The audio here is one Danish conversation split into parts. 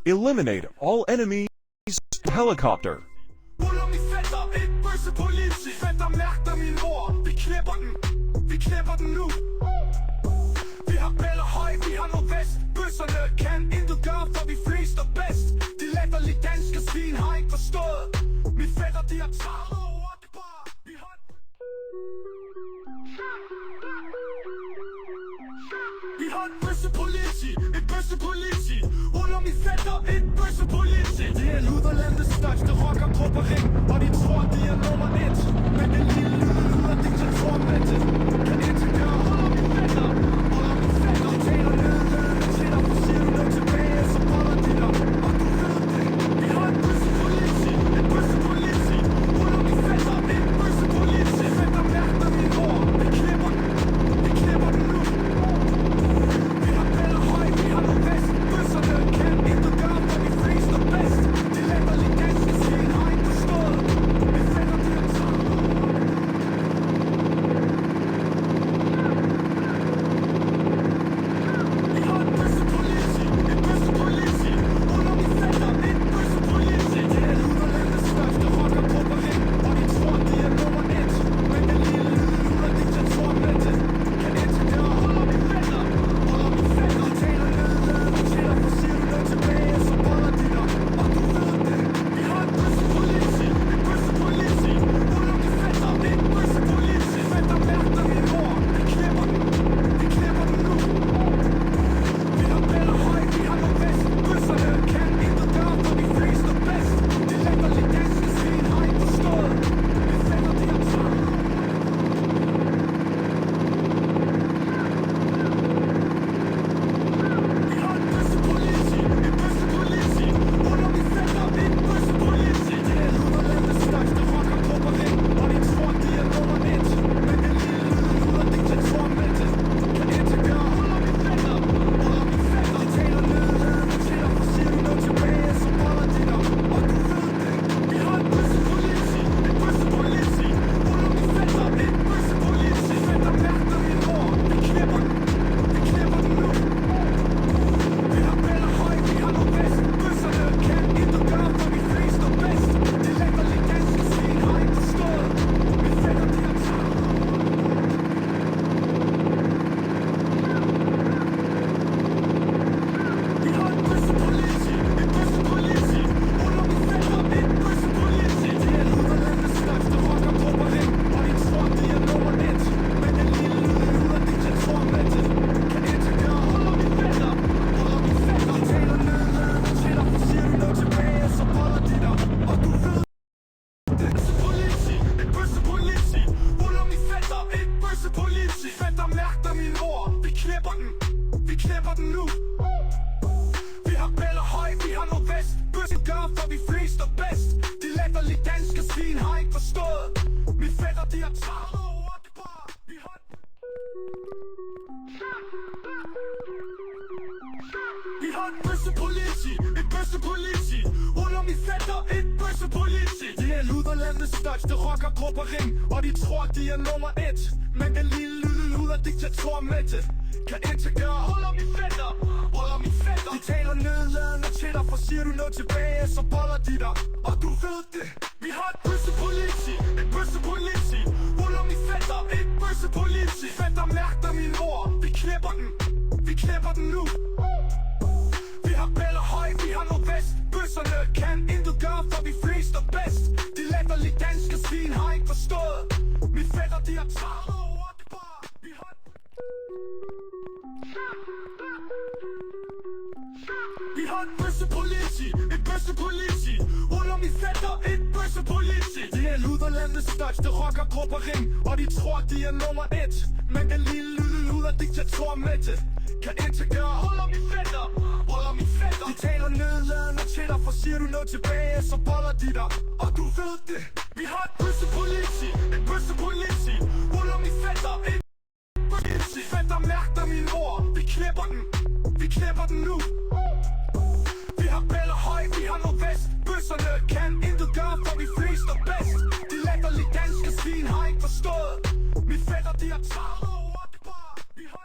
Eliminate all enemies. Helicopter. Ruller min fætter, et bøsse politi. Fætter, mærk dig min ord. Vi knæpper den nu. Vi har bæller høj, vi har noget vest. Bøsserne kan intet gøre, for vi flest er bedst. De latterlige danske svin har ikke forstået. Min fætter, de har taget over det bare. Vi har et bøsse politi, et bøsse politi. Ruller min fætter, et bøsse politi. Det er Luderlandets største rockergruppering, og de tror, de er nummer 1. Men den lille luder diktatormætte kan ikke gøre. Ruller min fætter, de taler nedladende til dig. For siger du noget tilbage, så boller de dig. Og du ved det. Vi har et bøsse politi, et bøsse politi. Ruller min fætter, et bøsse politi. Fætter, mærk dig min ord. Vi knæpper den nu. Vi har bæller høj, vi har noget vest. Bøsserne kan intet gøre, for vi flest er bedst. De latterlige danske svin har ikke forstået. Vi fætter, de har taget over. Vi har et bøsse politi, et bøsse politi. Ruller min fætter, et bøsse politi. Det er Luderlandets største rockergruppering, og de tror, de er nummer 1. Men den lille luder diktatormætte kan ikke gøre. Ruller min fætter, de taler nedladende til dig. For siger du noget tilbage, så boller de dig. Og du ved det. Vi har et bøsse politi, et bøsse politi. Ruller min fætter, et bøsse politi. Fætter, mærk dig min ord. Vi knæpper den nu. Vi har bæller høj, vi har noget vest. Bøsserne kan intet gøre, for vi flest er bedst. De latterlige danske svin har ikke forstået. Vi fætter, de har taget. Vi har et bøsse politi, et bøsse politi. Ruller min fætter, et bøsse politi. Det er Luderlandets største rockergruppering, og de tror, de er nummer 1. Men den lille luder diktatormætte kan ikke gøre. Ruller min fætter, de taler nedladende til dig. For siger du noget tilbage, så boller de dig. Og du ved det. Vi har et bøsse politi, et bøsse politi. Ruller min fætter, et bøsse politi. Fætter, mærk dig min ord. Vi knæpper den nu. Vi har bæller høj, vi har noget vest. Bøsserne kan intet gøre, for vi flest er bedst. De latterlige danske svin har ikke forstået. Min fætter, de har taget over. Vi har et bøsse politi, et bøsse politi. Ruller min fætter, et bøsse politi. Det er Luderlandets største rockergruppering, og de tror, de er nummer 1. Men den lille luder diktatormætte kan ikke gøre. Ruller min fætter, de taler nedladende til dig. For siger du noget tilbage, så boller de dig. Og du ved det. Bøsse politi, et bøsse politi. Ruller min fætter, et bøsse politi. Fætter, mærk dig min ord. Vi knæpper den nu. Vi har bæller høj, vi har noget vest. Bøsse gør, for vi flest er bedst. De latterlige danske svin har ikke forstået. Min fætter, de har taget over det bare. Vi har et bøsse politi, et bøsse politi. Ruller min fætter, et bøsse politi. Det er Luderlandets største rockergruppering, og de tror, de er nummer 1. Men den lille luder diktatormætte kan ikke gøre. Ruller min fætter, de taler nedladende til dig. For siger du noget tilbage, så boller de dig. Og du ved det. Vi har et bøsse politi, et bøsse politi. Ruller min fætter, et bøsse politi. Fætter, mærk dig min ord. Vi knæpper den nu. Vi har bæller høj, vi har noget vest. Bøsserne kan intet gøre, for vi flest er bedst. De latterlige danske svin har ikke forstået. Min fætter, de har taget over det bare. Vi har et bøsse politi, et bøsse politi. Ruller min fætter, et bøsse politi. Det er Luderlandets største rockergruppering, og de tror, de er nummer 1. Men den lille luder diktatormætte kan ikke gøre. Ruller min fætter, de taler nedladende til dig. For siger du noget tilbage, så boller de dig. Og du ved det. Vi har et bøsse politi, et bøsse politi. Ruller min fætter, et bøsse politi. Fætter, mærk dig min ord. Vi knæpper den nu. Vi har bæller høj, vi har noget vest. Bøsserne kan intet gøre, for vi flest er bedst. De latterlige danske svin har ikke forstået. Min fætter, de har taget over det bare. Vi har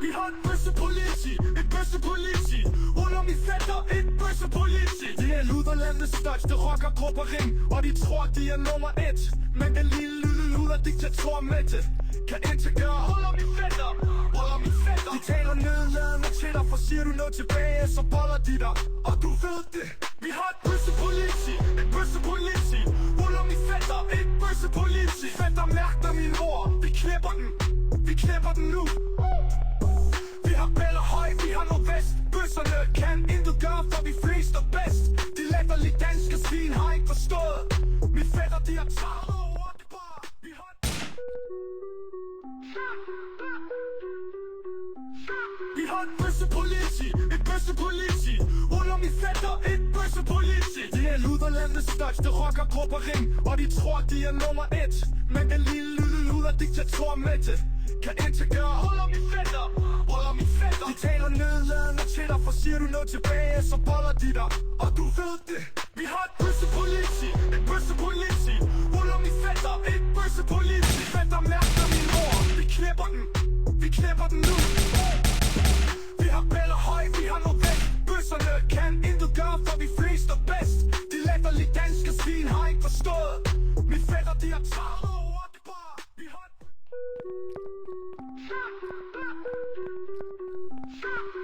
Vi har et bøssepoliti, et bøssepoliti. Under min fætter, et bøssepoliti. Det er luderlandets største rockergruppering, og de tror, de er nummer 1. Men den lille luder diktator Mette kan integrere. Under min fætter, under min fætter. De taler nedladende til dig, for siger du noget tilbage, så boller de dig. Og du ved det. Vi har et bøssepoliti, et bøssepoliti. Under min fætter, et bøssepoliti. Fætter mærker min ord, vi knæpper den. Vi knæpper den nu. Vi har Bellahøj, vi har Nordvest. Bøsserne kan intet gøre, for vi flest er bedst. De latterlige danske svin har ikke forstået. Min fætter, de har taget over det bare. Vi har Vi har et bøssepoliti, et bøssepoliti. Under min fætter, et bøssepoliti. Det er luderlandets største rockergruppering, og de tror, de er nummer 1. Men den lille luder diktator Mette kan integrere. Under min fætter, under min fætter. De taler nedladende til dig, for siger du noget tilbage, så boller de dig. Og du ved det. Vi har et bøssepoliti, et bøssepoliti. Under min fætter, et bøssepoliti. Fætter mærker min ord, vi knæpper den. Vi knæpper den nu. Vi har Bellahøj, vi har Nordvest. Bøsserne kan intet gøre, for vi flest er bedst. De latterlige danske svin har ikke forstået. Min fætter, de har taget over det bare. Vi har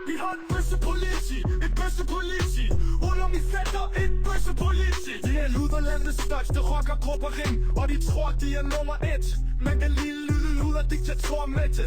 Vi har et bøssepoliti, et bøssepoliti. Under min fætter, et bøssepoliti. Det er luderlandets største rockergruppering, og de tror, de er nummer 1. Men den lille luder diktator Mette